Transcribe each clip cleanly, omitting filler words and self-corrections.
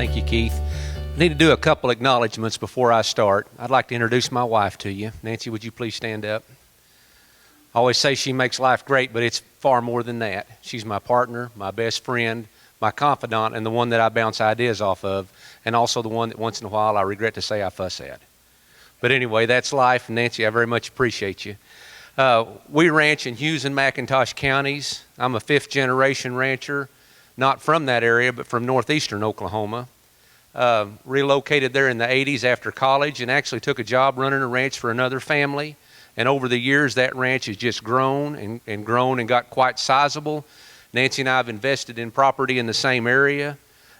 Thank you, Keith. I need to do a couple acknowledgments before I start. I'd like to introduce my wife to you. Nancy, would you please stand up? I always say she makes life great, but it's far more than that. She's my partner, my best friend, my confidant, and the one that I bounce ideas off of, and also the one that once in a while I regret to say I fuss at. But anyway, that's life. Nancy, I very much appreciate you. We ranch in Hughes and McIntosh counties. I'm a fifth-generation rancher, not from that area, but from northeastern Oklahoma. Relocated there in the 80s after college and actually took a job running a ranch for another family. And over the years, that ranch has just grown and grown and got quite sizable. Nancy and I have invested in property in the same area.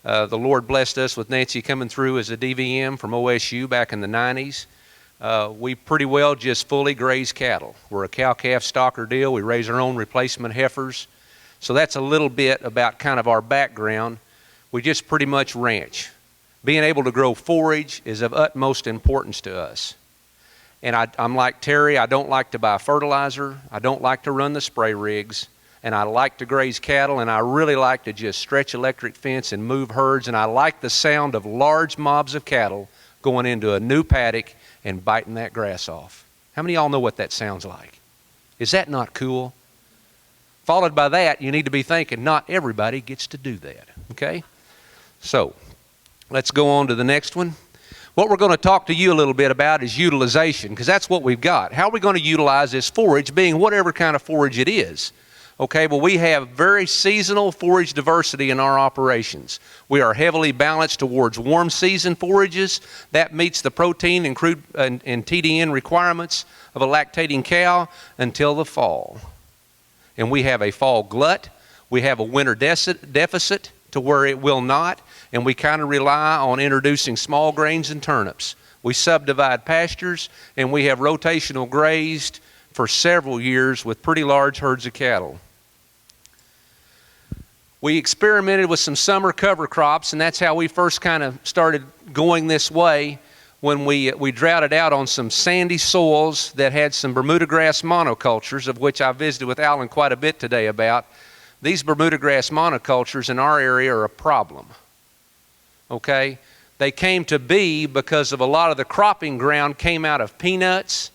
The Lord blessed us with Nancy coming through as a DVM from OSU back in the 90s. We pretty well just fully graze cattle. We're a cow-calf stocker deal. We raise our own replacement heifers. So that's a little bit about kind of our background. We just pretty much ranch. Being able to grow forage is of utmost importance to us. And I'm like Terry, I don't like to buy fertilizer. I don't like to run the spray rigs. And I like to graze cattle, and I really like to just stretch electric fence and move herds. And I like the sound of large mobs of cattle going into a new paddock and biting that grass off. How many of y'all know what that sounds like? Is that not cool? Followed by that, you need to be thinking, not everybody gets to do that, okay? So, let's go on to the next one. What we're going to talk to you a little bit about is utilization, because that's what we've got. How are we going to utilize this forage, being whatever kind of forage it is? Okay, well, we have very seasonal forage diversity in our operations. We are heavily balanced towards warm season forages. That meets the protein and crude and TDN requirements of a lactating cow until the fall. And we have a fall glut. We have a winter deficit to where it will not. And we kind of rely on introducing small grains and turnips. We subdivide pastures, and we have rotational grazed for several years with pretty large herds of cattle. We experimented with some summer cover crops, and that's how we first kind of started going this way when we droughted out on some sandy soils that had some Bermuda grass monocultures, of which I visited with Alan quite a bit today about. These Bermuda grass monocultures in our area are a problem. Okay? They came to be because of a lot of the cropping ground came out of peanuts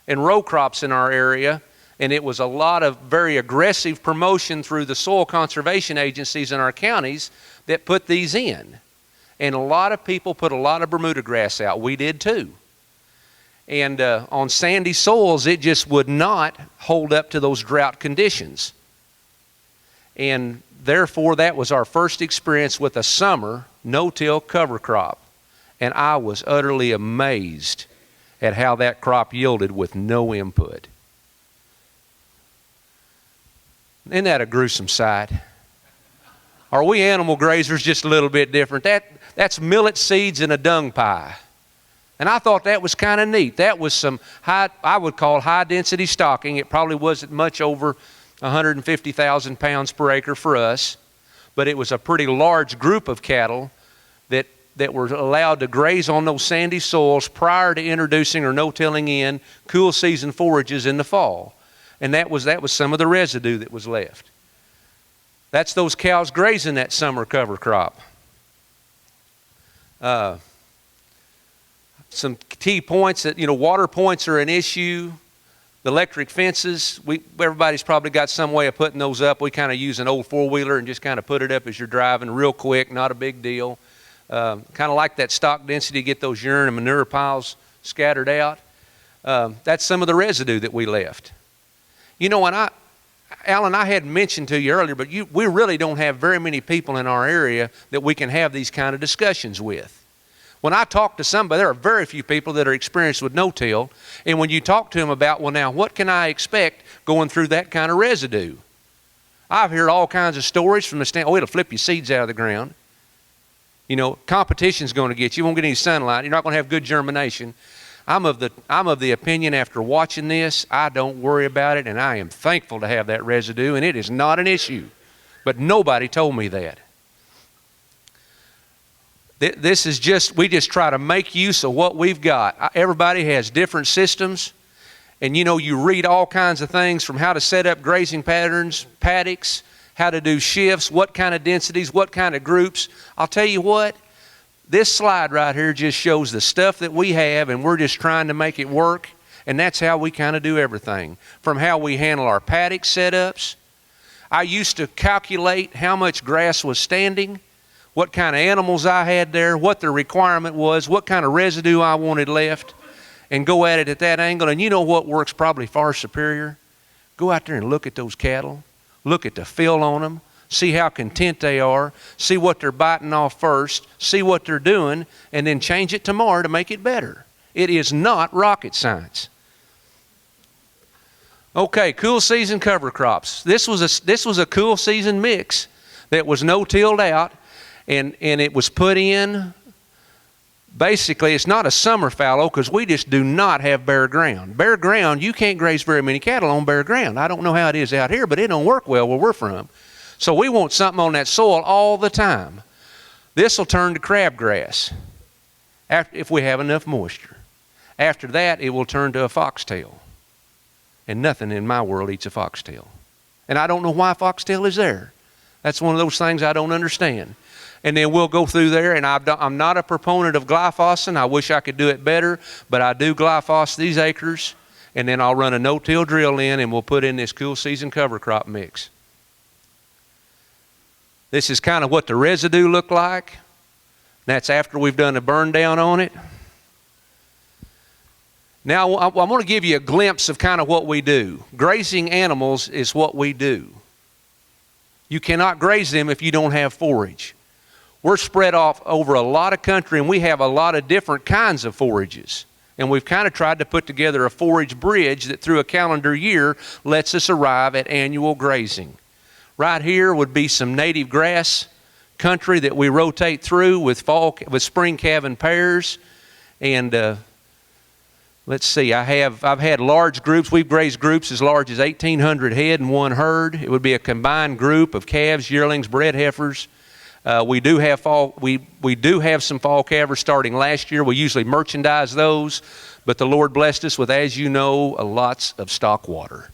and row crops in our area, and it was a lot of very aggressive promotion through the soil conservation agencies in our counties that put these in. And a lot of people put a lot of Bermuda grass out. We did too. And on sandy soils, it just would not hold up to those drought conditions. And therefore, that was our first experience with a summer no-till cover crop. And I was utterly amazed at how that crop yielded with no input. Isn't that a gruesome sight? Are we animal grazers just a little bit different? That's millet seeds in a dung pie. And I thought that was kind of neat. That was some I would call high-density stocking. It probably wasn't much over 150,000 pounds per acre for us, but it was a pretty large group of cattle that were allowed to graze on those sandy soils prior to introducing or no-tilling in cool season forages in the fall. And that was some of the residue that was left. That's those cows grazing that summer cover crop. Some key points that, water points are an issue. The electric fences, everybody's probably got some way of putting those up. We kind of use an old four-wheeler and just kind of put it up as you're driving real quick, not a big deal. Kind of like that stock density, get those urine and manure piles scattered out. That's some of the residue that we left. And Alan, I hadn't mentioned to you earlier, but we really don't have very many people in our area that we can have these kind of discussions with. When I talk to somebody, there are very few people that are experienced with no-till, and when you talk to them about, well, now, what can I expect going through that kind of residue? I've heard all kinds of stories from the standpoint, it'll flip your seeds out of the ground. Competition's going to get you. You won't get any sunlight. You're not going to have good germination. I'm of the opinion after watching this, I don't worry about it, and I am thankful to have that residue, and it is not an issue. But nobody told me that. This is we just try to make use of what we've got. Everybody has different systems, and you read all kinds of things from how to set up grazing patterns, paddocks, how to do shifts, what kind of densities, what kind of groups. I'll tell you what, This slide right here just shows the stuff that we have, and we're just trying to make it work. And that's how we kind of do everything. From how we handle our paddock setups. I used to calculate how much grass was standing, what kind of animals I had there, what the requirement was, what kind of residue I wanted left, and go at it at that angle. And you know what works probably far superior? Go out there and look at those cattle. Look at the fill on them. See how content they are. See what they're biting off first. See what they're doing. And then change it tomorrow to make it better. It is not rocket science. Okay, cool season cover crops. This was a cool season mix that was no-tilled out, and it was put in. Basically, it's not a summer fallow because we just do not have bare ground. Bare ground, you can't graze very many cattle on bare ground. I don't know how it is out here, but it don't work well where we're from. So we want something on that soil all the time. This will turn to crabgrass if we have enough moisture. After that, it will turn to a foxtail. And nothing in my world eats a foxtail. And I don't know why foxtail is there. That's one of those things I don't understand. And then we'll go through there, and I'm not a proponent of glyphosate. I wish I could do it better, but I do glyphosate these acres, and then I'll run a no-till drill in, and we'll put in this cool season cover crop mix. This is kind of what the residue looked like. That's after we've done a burn down on it. Now, I'm going to give you a glimpse of kind of what we do. Grazing animals is what we do. You cannot graze them if you don't have forage. We're spread off over a lot of country, and we have a lot of different kinds of forages. And we've kind of tried to put together a forage bridge that through a calendar year lets us arrive at annual grazing. Right here would be some native grass country that we rotate through with spring calving pairs. And let's see, I've had large groups. We've grazed groups as large as 1,800 head in one herd. It would be a combined group of calves, yearlings, bred heifers. We do have some fall calvers starting last year. We usually merchandise those, but the Lord blessed us with, as you know, lots of stock water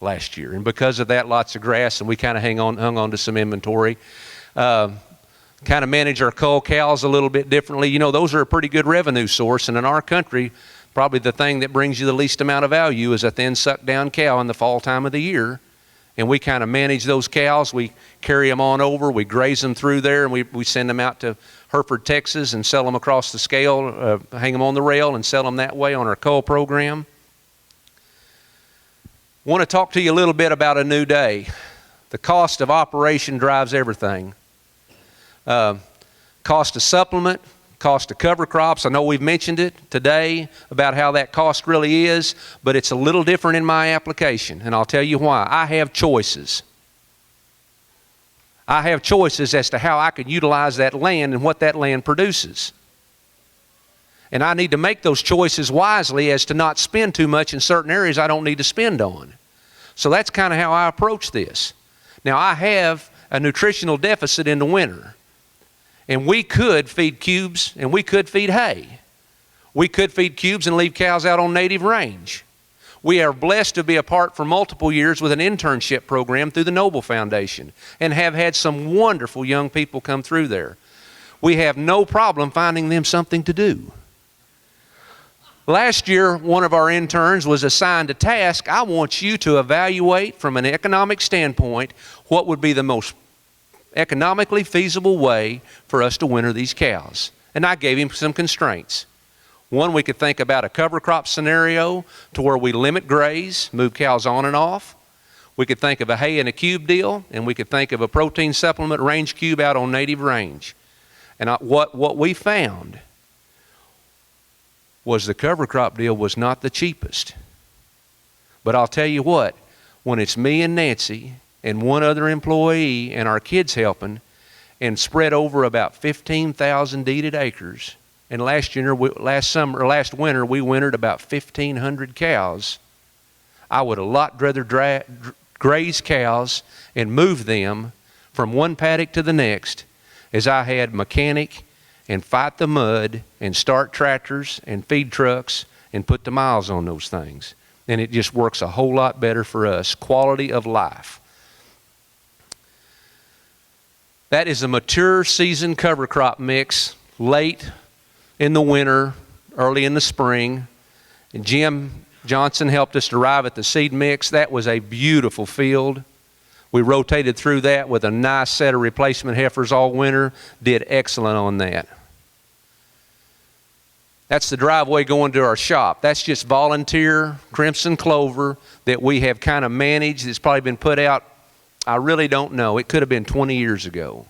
last year, and because of that, lots of grass, and we kind of hung on to some inventory. Kind of manage our cull cows a little bit differently. You know, those are a pretty good revenue source, and in our country, probably the thing that brings you the least amount of value is a thin suck down cow in the fall time of the year. And we kind of manage those cows. We carry them on over. We graze them through there, and we send them out to Hereford, Texas, and sell them across the scale, hang them on the rail and sell them that way on our cull program. Want to talk to you a little bit about a new day. The cost of operation drives everything. Cost of supplement, cost of cover crops. I know we've mentioned it today about how that cost really is, but it's a little different in my application, and I'll tell you why. I have choices. I have choices as to how I can utilize that land and what that land produces. And I need to make those choices wisely as to not spend too much in certain areas I don't need to spend on. So that's kind of how I approach this. Now, I have a nutritional deficit in the winter. And we could feed cubes and we could feed hay. We could feed cubes and leave cows out on native range. We are blessed to be a part for multiple years with an internship program through the Noble Foundation and have had some wonderful young people come through there. We have no problem finding them something to do. Last year, one of our interns was assigned a task. I want you to evaluate from an economic standpoint what would be the most economically feasible way for us to winter these cows. And I gave him some constraints. One, we could think about a cover crop scenario to where we limit graze, move cows on and off. We could think of a hay and a cube deal, and we could think of a protein supplement range cube out on native range. And what we found was the cover crop deal was not the cheapest. But I'll tell you what, when it's me and Nancy and one other employee and our kids helping and spread over about 15,000 deeded acres, and last winter we wintered about 1,500 cows, I would a lot rather graze cows and move them from one paddock to the next as I had mechanic and fight the mud and start tractors and feed trucks and put the miles on those things. And it just works a whole lot better for us. Quality of life. That is a mature season cover crop mix late in the winter, early in the spring. And Jim Johnson helped us to arrive at the seed mix. That was a beautiful field. We rotated through that with a nice set of replacement heifers all winter. Did excellent on that. That's the driveway going to our shop. That's just volunteer crimson clover that we have kind of managed. It's probably been put out, I really don't know. It could have been 20 years ago.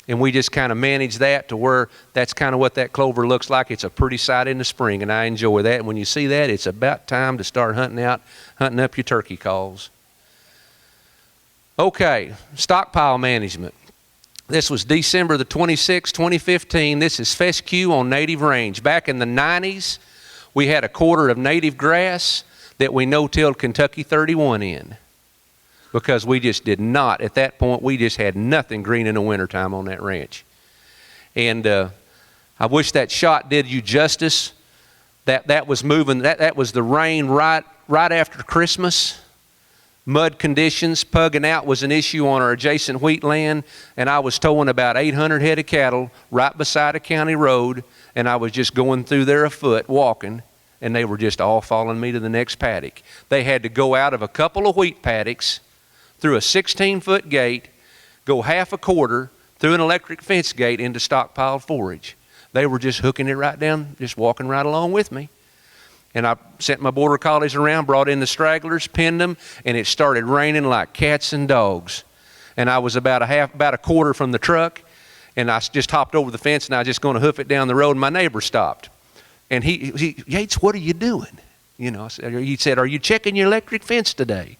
And we just kind of manage that to where that's kind of what that clover looks like. It's a pretty sight in the spring, and I enjoy that. And when you see that, it's about time to start hunting up your turkey calls. Okay, stockpile management. This was December the 26th, 2015. This is fescue on native range. Back in the 90s, we had a quarter of native grass that we no-tilled Kentucky 31 in. Because we just did not, at that point, we just had nothing green in the wintertime on that ranch. And I wish that shot did you justice. That was moving, that was the rain right after Christmas. Mud conditions, pugging out was an issue on our adjacent wheat land, and I was towing about 800 head of cattle right beside a county road, and I was just going through there afoot, walking, and they were just all following me to the next paddock. They had to go out of a couple of wheat paddocks, through a 16-foot gate, go half a quarter through an electric fence gate into stockpiled forage. They were just hooking it right down, just walking right along with me. And I sent my border collies around, brought in the stragglers, pinned them, and it started raining like cats and dogs. And I was about a quarter from the truck, and I just hopped over the fence, and I was just going to hoof it down the road, and my neighbor stopped. And he Yates, what are you doing? You know, he said, are you checking your electric fence today?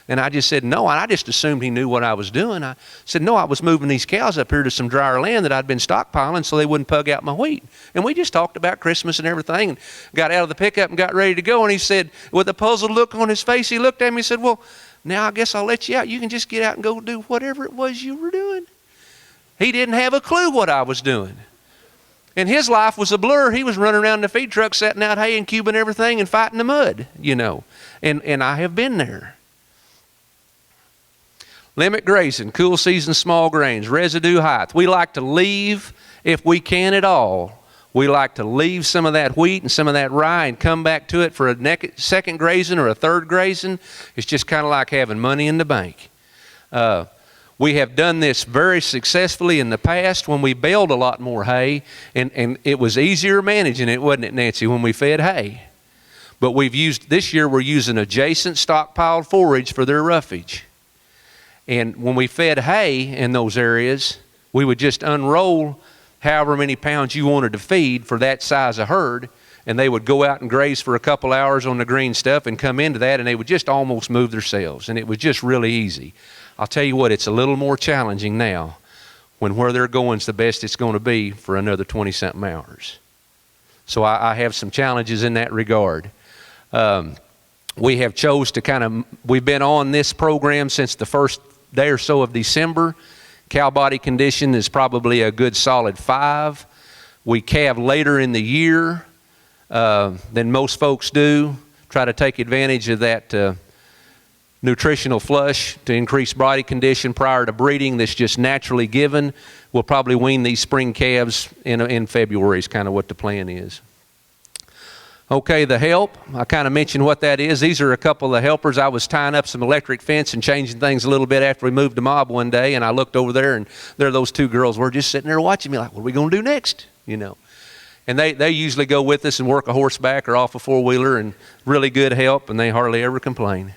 And I just said, no, and I just assumed he knew what I was doing. I said, no, I was moving these cows up here to some drier land that I'd been stockpiling so they wouldn't pug out my wheat. And we just talked about Christmas and everything and got out of the pickup and got ready to go. And he said, with a puzzled look on his face, he looked at me and said, well, now I guess I'll let you out. You can just get out and go do whatever it was you were doing. He didn't have a clue what I was doing. And his life was a blur. He was running around in the feed truck, setting out hay and cubing everything and fighting the mud, you know. And I have been there. Limit grazing, cool season small grains, residue height. We like to leave, if we can at all, we like to leave some of that wheat and some of that rye and come back to it for a second grazing or a third grazing. It's just kind of like having money in the bank. We have done this very successfully in the past when we baled a lot more hay, and it was easier managing it, wasn't it, Nancy, when we fed hay? But this year we're using adjacent stockpiled forage for their roughage. And when we fed hay in those areas, we would just unroll however many pounds you wanted to feed for that size of herd, and they would go out and graze for a couple hours on the green stuff and come into that, and they would just almost move themselves, and it was just really easy. I'll tell you what, it's a little more challenging now when where they're going is the best it's going to be for another 20-something hours. So I have some challenges in that regard. We have chose to we've been on this program since the first day or so of December. Cow body condition is probably a good solid 5. We calve later in the year than most folks do. Try to take advantage of that nutritional flush to increase body condition prior to breeding that's just naturally given. We'll probably wean these spring calves in February is kind of what the plan is. Okay, the help, I kind of mentioned what that is. These are a couple of the helpers. I was tying up some electric fence and changing things a little bit after we moved to mob one day, and I looked over there, and there those two girls were just sitting there watching me like, what are we going to do next, you know? And they usually go with us and work a horseback or off a four-wheeler, and really good help, and they hardly ever complain.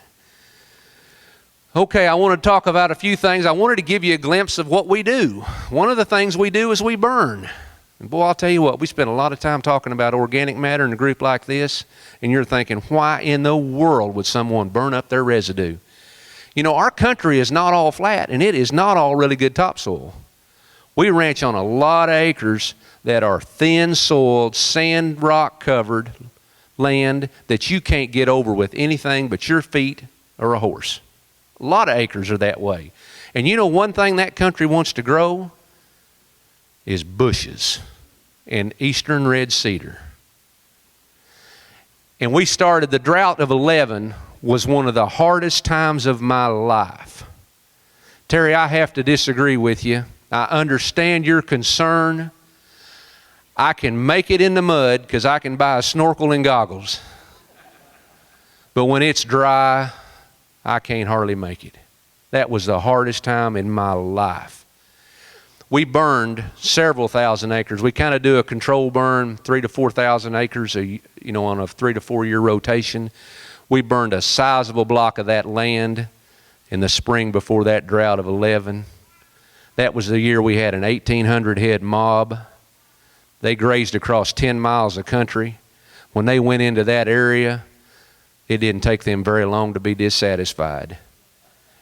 Okay, I want to talk about a few things. I wanted to give you a glimpse of what we do. One of the things we do is we burn. And boy, I'll tell you what, we spend a lot of time talking about organic matter in a group like this, and you're thinking, why in the world would someone burn up their residue? You know, our country is not all flat, and it is not all really good topsoil. We ranch on a lot of acres that are thin-soiled, sand rock covered land that you can't get over with anything but your feet or a horse. A lot of acres are that way. And you know one thing that country wants to grow is bushes and eastern red cedar. And we started, the drought of 11 was one of the hardest times of my life. Terry, I have to disagree with you. I understand your concern. I can make it in the mud because I can buy a snorkel and goggles. But when it's dry, I can't hardly make it. That was the hardest time in my life. We burned several thousand acres. We kind of do a control burn, 3,000 to 4,000 acres, on a 3 to 4 year rotation. We burned a sizable block of that land in the spring before that drought of 11. That was the year we had an 1,800 head mob. They grazed across 10 miles of country. When they went into that area, it didn't take them very long to be dissatisfied.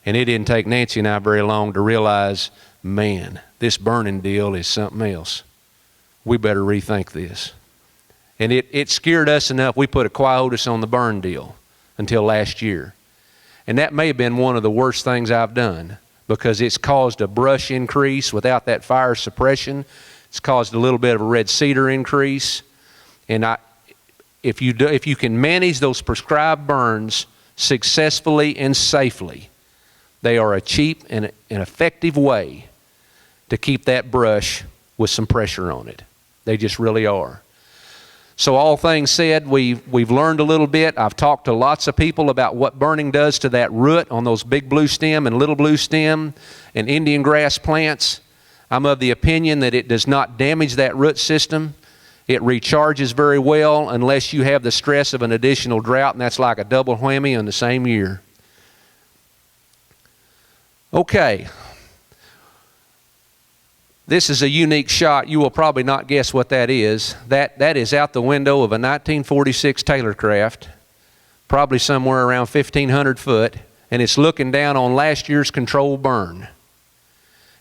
And it didn't take Nancy and I very long to realize, man, this burning deal is something else. We better rethink this. And it scared us enough, we put a quietus on the burn deal until last year. And that may have been one of the worst things I've done, because it's caused a brush increase without that fire suppression. It's caused a little bit of a red cedar increase. And if you can manage those prescribed burns successfully and safely, they are a cheap and an effective way to keep that brush with some pressure on it. They just really are. So all things said, we've learned a little bit. I've talked to lots of people about what burning does to that root on those big blue stem and little blue stem and Indian grass plants. I'm of the opinion that it does not damage that root system. It recharges very well unless you have the stress of an additional drought, and that's like a double whammy in the same year. Okay. This is a unique shot. You will probably not guess what that is. That is out the window of a 1946 Taylorcraft, probably somewhere around 1,500 foot, and it's looking down on last year's controlled burn.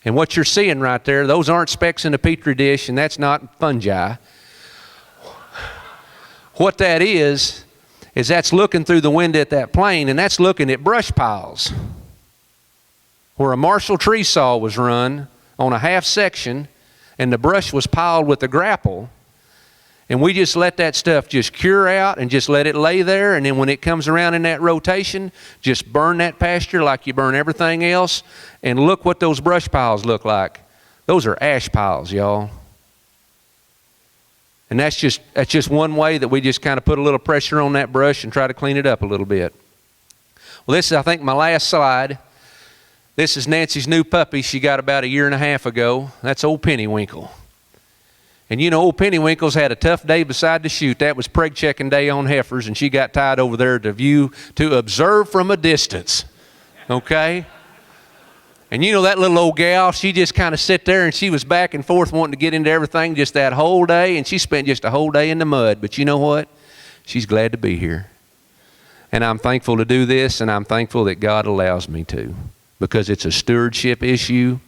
And what you're seeing right there, those aren't specks in a petri dish, and that's not fungi. What that is that's looking through the window at that plane, and that's looking at brush piles where a Marshall tree saw was run on a half section, and the brush was piled with the grapple, and we just let that stuff just cure out and just let it lay there, and then when it comes around in that rotation, just burn that pasture like you burn everything else. And look what those brush piles look like. Those are ash piles, y'all. And that's just one way that we just kind of put a little pressure on that brush and try to clean it up a little bit. Well, this is, I think, my last slide. This is Nancy's new puppy she got about 1.5 years ago. That's old Pennywinkle. And you know, old Pennywinkle's had a tough day beside the chute. That was preg checking day on heifers, and she got tied over there to observe from a distance. Okay? And you know that little old gal, she just kind of sat there and she was back and forth wanting to get into everything just that whole day, and she spent just a whole day in the mud. But you know what? She's glad to be here. And I'm thankful to do this, and I'm thankful that God allows me to, because it's a stewardship issue,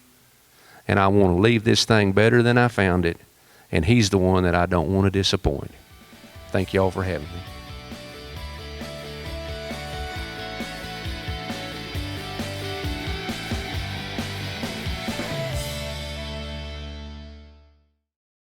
and I want to leave this thing better than I found it, and He's the one that I don't want to disappoint. Thank you all for having me.